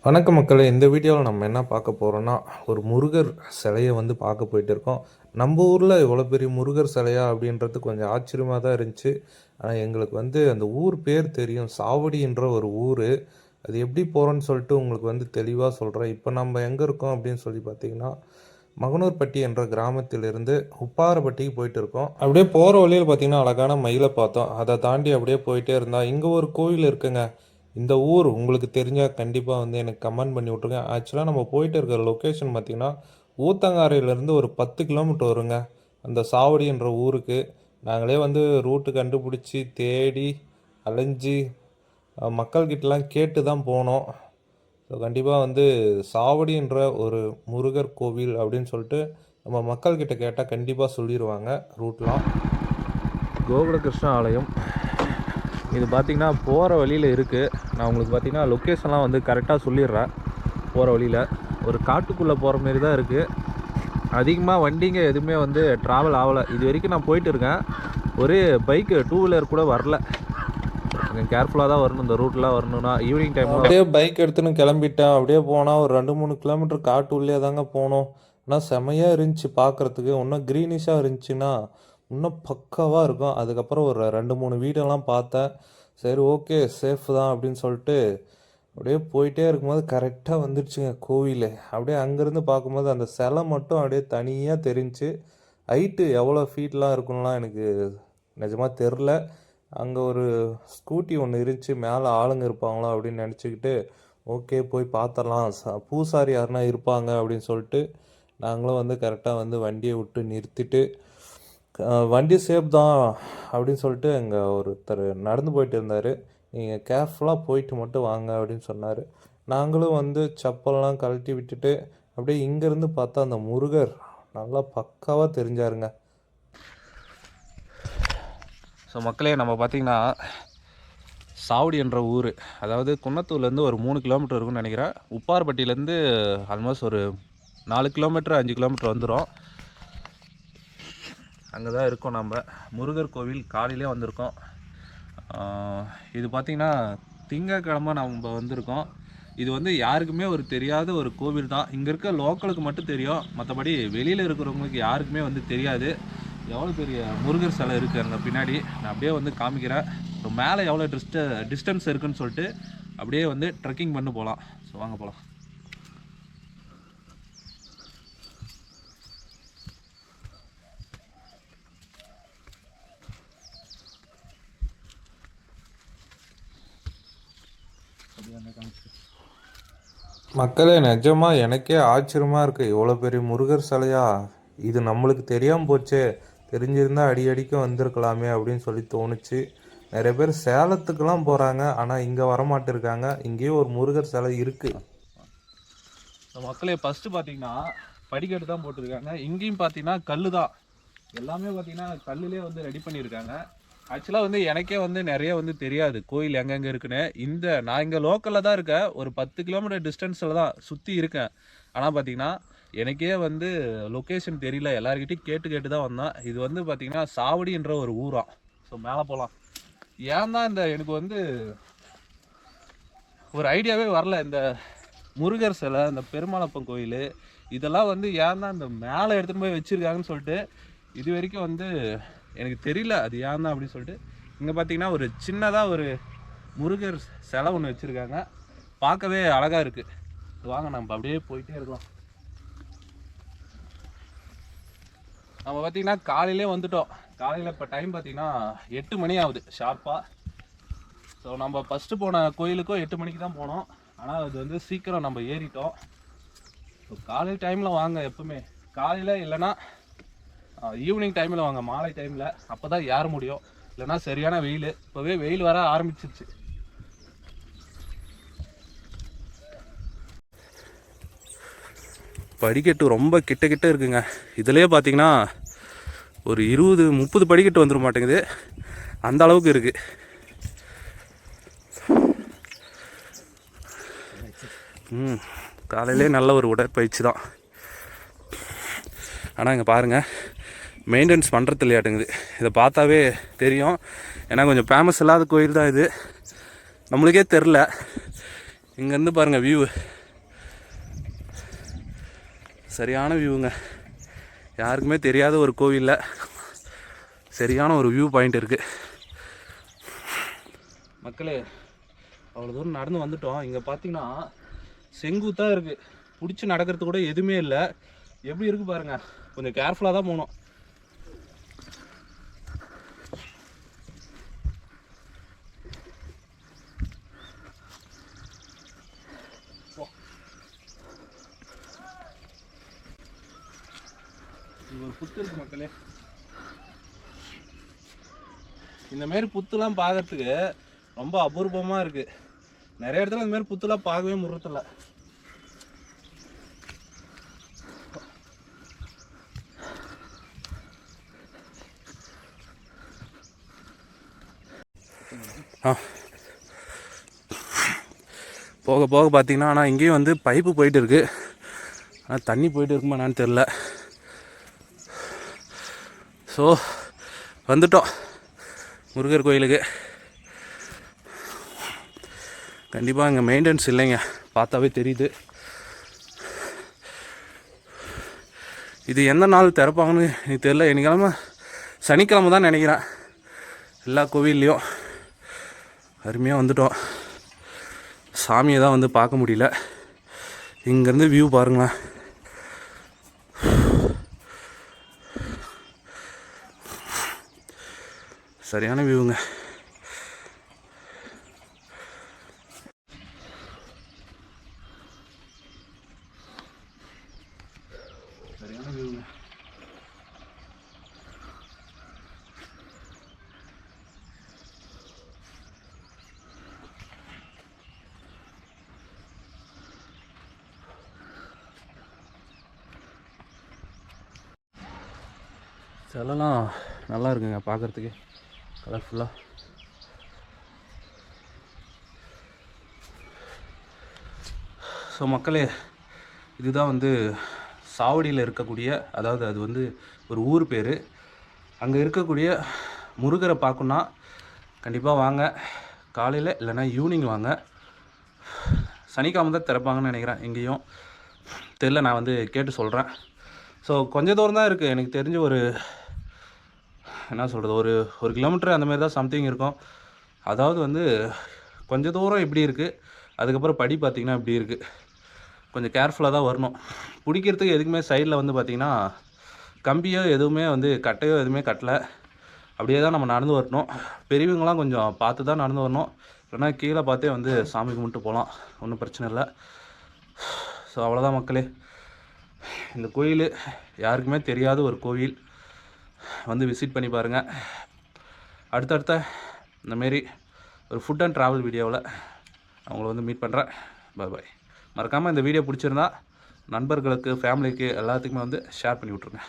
வணக்கம் மக்களே, இந்த வீடியோவில் நம்ம என்ன பார்க்க போகிறோன்னா, ஒரு முருகர் சிலையை வந்து பார்க்க போயிட்டு இருக்கோம். நம்ம ஊரில் இவ்வளோ பெரிய முருகர் சிலையா அப்படின்றது கொஞ்சம் ஆச்சரியமாக தான் இருந்துச்சு. ஆனால் எங்களுக்கு வந்து அந்த ஊர் பேர் தெரியும், சாவடின்ற ஒரு ஊர். அது எப்படி போகிறோன்னு சொல்லிட்டு உங்களுக்கு வந்து தெளிவாக சொல்கிறேன். இப்போ நம்ம எங்கே இருக்கோம் அப்படின்னு சொல்லி பார்த்தீங்கன்னா, மகனூர்பட்டி என்ற கிராமத்திலிருந்து உப்பாரப்பட்டிக்கு போயிட்டு இருக்கோம். அப்படியே போகிற வழியில் பார்த்தீங்கன்னா அழகான மயிலை பார்த்தோம். அதை தாண்டி அப்படியே போயிட்டே இருந்தால் இங்கே ஒரு கோவில் இருக்குங்க. இந்த ஊர் உங்களுக்கு தெரிஞ்சால் கண்டிப்பாக வந்து எனக்கு கமெண்ட் பண்ணி விட்ருங்க. ஆக்சுவலாக நம்ம போயிட்டு இருக்கிற லொக்கேஷன் பார்த்திங்கன்னா ஊத்தங்காரையிலேருந்து ஒரு 10 கிலோமீட்டர் வருங்க அந்த சாவடின்ற ஊருக்கு. நாங்களே வந்து ரூட்டு கண்டுபிடிச்சி தேடி அலைஞ்சி மக்கள்கிட்டலாம் கேட்டு தான் போனோம். ஸோ கண்டிப்பாக வந்து சாவடின்ற ஒரு முருகர் கோவில் அப்படின்னு சொல்லிட்டு நம்ம மக்கள்கிட்ட கேட்டால் கண்டிப்பாக சொல்லிடுவாங்க ரூட்லாம். கோகுலகிருஷ்ண ஆலயம் இது பார்த்திங்கன்னா போகிற வழியில் இருக்குது. நான் உங்களுக்கு பார்த்திங்கன்னா லொக்கேஷன்லாம் வந்து கரெக்டாக சொல்லிடுறேன். போகிற வழியில் ஒரு காட்டுக்குள்ளே போகிற மாரி தான் இருக்குது. அதிகமாக வண்டிங்க எதுவுமே வந்து ட்ராவல் ஆகலை. இது வரைக்கும் நான் போயிட்டு இருக்கேன். ஒரு பைக்கு 2 வீலர் கூட வரல. கொஞ்சம் கேர்ஃபுல்லாக தான் வரணும் இந்த ரூட்லாம் வரணும்னா. ஈவினிங் டைம் அப்படியே பைக் எடுத்துன்னு கிளம்பிட்டேன். அப்படியே போனால் ஒரு 2-3 கிலோமீட்டர் காட்டு உள்ளே தாங்க போனோம். ஆனால் செமையாக இருந்துச்சு பார்க்குறதுக்கு. இன்னும் க்ரீனிஷாக இருந்துச்சுன்னா இன்னும் பக்காவாக இருக்கும். அதுக்கப்புறம் ஒரு 2-3 வீடெல்லாம் பார்த்தேன். சரி ஓகே சேஃப் தான் அப்படின்னு சொல்லிட்டு அப்படியே போயிட்டே இருக்கும்போது கரெக்டாக வந்துடுச்சுங்க கோவில். அப்படியே அங்கேருந்து பார்க்கும்போது அந்த சிலை மட்டும் அப்படியே தனியாக தெரிஞ்சு. ஹைட்டு எவ்வளோ ஃபீட்லாம் இருக்குன்னுலாம் எனக்கு நிஜமாக தெரில. அங்கே ஒரு ஸ்கூட்டி ஒன்று இருந்துச்சு, மேலே ஆளுங்க இருப்பாங்களா அப்படின்னு நினச்சிக்கிட்டு ஓகே போய் பார்த்துடலாம், பூசாரி யாருனா இருப்பாங்க அப்படின்னு சொல்லிட்டு நாங்களும் வந்து கரெக்டாக வந்து வண்டியை விட்டு நிறுத்திட்டு வண்டி சேஃப் தான் அப்படின்னு சொல்லிட்டு அங்கே ஒருத்தர் நடந்து போயிட்டு இருந்தார். நீங்கள் கேர்ஃபுல்லாக போயிட்டு மட்டும் வாங்க அப்படின்னு சொன்னார். நாங்களும் வந்து செப்பல்லாம் கழட்டி விட்டுட்டு அப்படியே இங்கேருந்து பார்த்தா அந்த முருகர் நல்லா பக்காவாக தெரிஞ்சாருங்க. ஸோ மக்களே, நம்ம பார்த்திங்கன்னா சாவடி என்ற ஊர், அதாவது குன்னத்தூர்லேருந்து ஒரு 3 கிலோமீட்டர் இருக்குன்னு நினைக்கிறேன். உப்பார்பட்டியிலேருந்து ஆல்மோஸ்ட் ஒரு 4 கிலோமீட்டர் 5 கிலோமீட்டர் வந்துடும். அங்கே தான் இருக்கோம் நம்ம. முருகர் கோவில் காலையிலே வந்திருக்கோம். இது பார்த்திங்கன்னா திங்கக்கிழமை நம்ம வந்திருக்கோம். இது வந்து யாருக்குமே ஒரு தெரியாத ஒரு கோவில் தான். இங்கே இருக்க லோக்கலுக்கு மட்டும் தெரியும், மற்றபடி வெளியில் இருக்கிறவங்களுக்கு யாருக்குமே வந்து தெரியாது. எவ்வளோ பெரிய முருகர் சிலை இருக்குது அங்கே பின்னாடி. நான் அப்படியே வந்து காமிக்கிறேன். ஸோ மேலே எவ்வளோ டிஸ்டன்ஸ் இருக்குதுன்னு சொல்லிட்டு அப்படியே வந்து ட்ரெக்கிங் பண்ணி போகலாம். ஸோ வாங்க போகலாம். மக்களே, நிஜமாக எனக்கே ஆச்சரியமாக இருக்குது. இவ்வளோ பெரிய முருகர் சிலையா, இது நம்மளுக்கு தெரியாமல் போச்சே, தெரிஞ்சிருந்தால் அடிக்கடிக்கும் வந்திருக்கலாமே அப்படின்னு சொல்லி தோணுச்சு. நிறைய பேர் சேலத்துக்கெல்லாம் போகிறாங்க, ஆனால் இங்கே வரமாட்டிருக்காங்க. இங்கேயும் ஒரு முருகர் சிலை இருக்குது. மக்களே, ஃபஸ்ட்டு பார்த்தீங்கன்னா படிக்கட்டு தான் போட்டிருக்காங்க. இங்கேயும் பார்த்தீங்கன்னா கல் தான், எல்லாமே பார்த்தீங்கன்னா கல்லுலேயே வந்து ரெடி பண்ணியிருக்காங்க. ஆக்சுவலாக வந்து எனக்கே வந்து நிறைய வந்து தெரியாது கோயில் எங்கெங்கே இருக்குன்னு. நான் இங்கே லோக்கலில் தான் இருக்கேன், ஒரு 10 கிலோமீட்டர் டிஸ்டன்ஸில் தான் சுற்றி இருக்கேன். ஆனால் பார்த்தீங்கன்னா எனக்கே வந்து லொக்கேஷன் தெரியல, எல்லாருக்கிட்டையும் கேட்டு தான் வந்தேன். இது வந்து பார்த்திங்கன்னா சாவடின்ற ஒரு ஊரா. ஸோ மேலே போகலாம். ஏன் தான் எனக்கு வந்து ஒரு ஐடியாவே வரல. இந்த முருகர் சிலை, இந்த பெருமாளப்பன் கோயில், இதெல்லாம் வந்து ஏன் தான் இந்த மேலே எடுத்துகிட்டு போய் வச்சுருக்காங்கன்னு சொல்லிட்டு இது வரைக்கும் வந்து எனக்கு தெரியல அது ஏன் தான் அப்படின்னு சொல்லிட்டு. இங்கே பார்த்தீங்கன்னா ஒரு சின்னதாக ஒரு முருகர் சிலை ஒன்று வச்சுருக்காங்க, பார்க்கவே அழகாக இருக்குது. வாங்க நம்ம அப்படியே போயிட்டே இருக்கலாம். நம்ம பார்த்திங்கன்னா காலையிலே வந்துட்டோம். காலையில் இப்போ டைம் பார்த்திங்கன்னா 8 மணி ஆகுது ஷார்ப்பாக. ஸோ நம்ம ஃபஸ்ட்டு போன கோயிலுக்கும் 8 மணிக்கு தான் போனோம். ஆனால் அது வந்து சீக்கிரம் நம்ம ஏறிட்டோம். ஸோ காலையில் டைமில் வாங்க, எப்பவுமே காலையில் இல்லைன்னா ஈவினிங் டைமில் வாங்க, மாலை டைமில். அப்போ தான் ஏற முடியும், இல்லைன்னா சரியான வெயில். இப்போவே வெயில் வர ஆரம்பிச்சிருச்சு. படிக்கட்டு ரொம்ப கிட்ட இருக்குங்க. இதுலேயே பார்த்தீங்கன்னா ஒரு 20-30 படிக்கட்டு வந்துட மாட்டேங்குது, அந்த அளவுக்கு இருக்குது. காலையிலே நல்ல ஒரு உடற்பயிற்சி தான். ஆனால் இங்கே பாருங்கள், மெயின்டெனன்ஸ் பண்ணுறது இல்லையாட்டுங்குது. இதை பார்த்தாவே தெரியும், ஏன்னா கொஞ்சம் ஃபேமஸ் இல்லாத கோயில் தான் இது. நம்மளுக்கே தெரில இங்கேருந்து பாருங்கள் வியூ, சரியான வியூங்க. யாருக்குமே தெரியாத ஒரு கோவிலில் சரியான ஒரு வியூ பாயிண்ட் இருக்குது. மக்களே அவ்வளோ தூரம் நடந்து வந்துட்டோம். இங்கே பார்த்தீங்கன்னா செங்குத்தாக இருக்குது, பிடிச்சி நடக்கிறது கூட எதுவுமே இல்லை. எப்படி இருக்குது பாருங்கள், கொஞ்சம் கேர்ஃபுல்லாக தான் போகணும். இது ஒரு புத்து இருக்குது மக்களே. இந்தமாரி புத்துலாம் பார்க்கறதுக்கு ரொம்ப அபூர்வமாக இருக்குது. நிறைய இடத்துல இந்தமாரி புத்துலாம் பார்க்கவே முடியறதில்ல. போக போக பார்த்தீங்கன்னா ஆனால் இங்கேயும் வந்து பைப்பு போயிட்டு இருக்குது. ஆனால் தண்ணி போயிட்டு இருக்குமா என்னான்னு தெரில. ஸோ வந்துட்டோம் முருகர் கோயிலுக்கு. கண்டிப்பாக இங்கே மெயின்டெனன்ஸ் இல்லைங்க, பார்த்தாவே தெரியுது. இது எந்த நாள் திறப்பாங்கன்னு எனக்கு தெரில. என்னைக்கிழமை சனிக்கிழமை தான் நினைக்கிறேன் எல்லா கோவில்லையும். அருமையாக வந்துட்டோம். சாமியை தான் வந்து பார்க்க முடியல. இங்கேருந்து வியூ பாருங்களேன். சரியான வியூங்க. சரியான வியூங்க. சிலைலாம் நல்லா இருக்குங்க பார்க்குறதுக்கு, கலர்ஃபுல்லாக. ஸோ மக்களே, இதுதான் வந்து சாவடியில் இருக்கக்கூடிய, அதாவது அது வந்து ஒரு ஊர் பேர். அங்கே இருக்கக்கூடிய முருகரை பார்க்கணுன்னா கண்டிப்பாக வாங்க. காலையில் இல்லைன்னா ஈவினிங் வாங்க. சனிக்கிழமை தான் திறப்பாங்கன்னு நினைக்கிறேன். எங்கேயும் தெரில, நான் வந்து கேட்டு சொல்கிறேன். ஸோ கொஞ்சம் தூரம் தான் இருக்குது எனக்கு தெரிஞ்சு. ஒரு என்ன சொல்கிறது, ஒரு கிலோமீட்டர் அந்த மாதிரி தான் சம்திங் இருக்கும். அதாவது வந்து கொஞ்சம் தூரம் இப்படி இருக்குது, அதுக்கப்புறம் படி பார்த்திங்கன்னா இப்படி இருக்குது. கொஞ்சம் கேர்ஃபுல்லாக தான் வரணும். பிடிக்கிறதுக்கு எதுக்குமே சைடில் வந்து பார்த்திங்கன்னா கம்பியோ எதுவுமே வந்து கட்டையோ எதுவுமே கட்டலை. அப்படியே தான் நம்ம நடந்து வரணும். பெரியவங்களாம் கொஞ்சம் பார்த்து தான் நடந்து வரணும், இல்லைனா கீழே பார்த்தே வந்து சாமி கும்பிட்டு போகலாம், ஒன்றும் பிரச்சனை இல்லை. ஸோ அவ்வளோதான் மக்களே. இந்த கோயில் யாருக்குமே தெரியாத ஒரு கோவில், வந்து விசிட் பண்ணி பாருங்கள். அடுத்தடுத்த இந்தமாரி ஒரு ஃபுட் அண்ட் ட்ராவல் வீடியோவில் அவங்கள வந்து மீட் பண்ணுறேன். பாய் பாய். மறக்காமல் இந்த வீடியோ பிடிச்சிருந்தா நண்பர்களுக்கு, ஃபேமிலிக்கு எல்லாத்துக்குமே வந்து ஷேர் பண்ணி விட்ருங்க.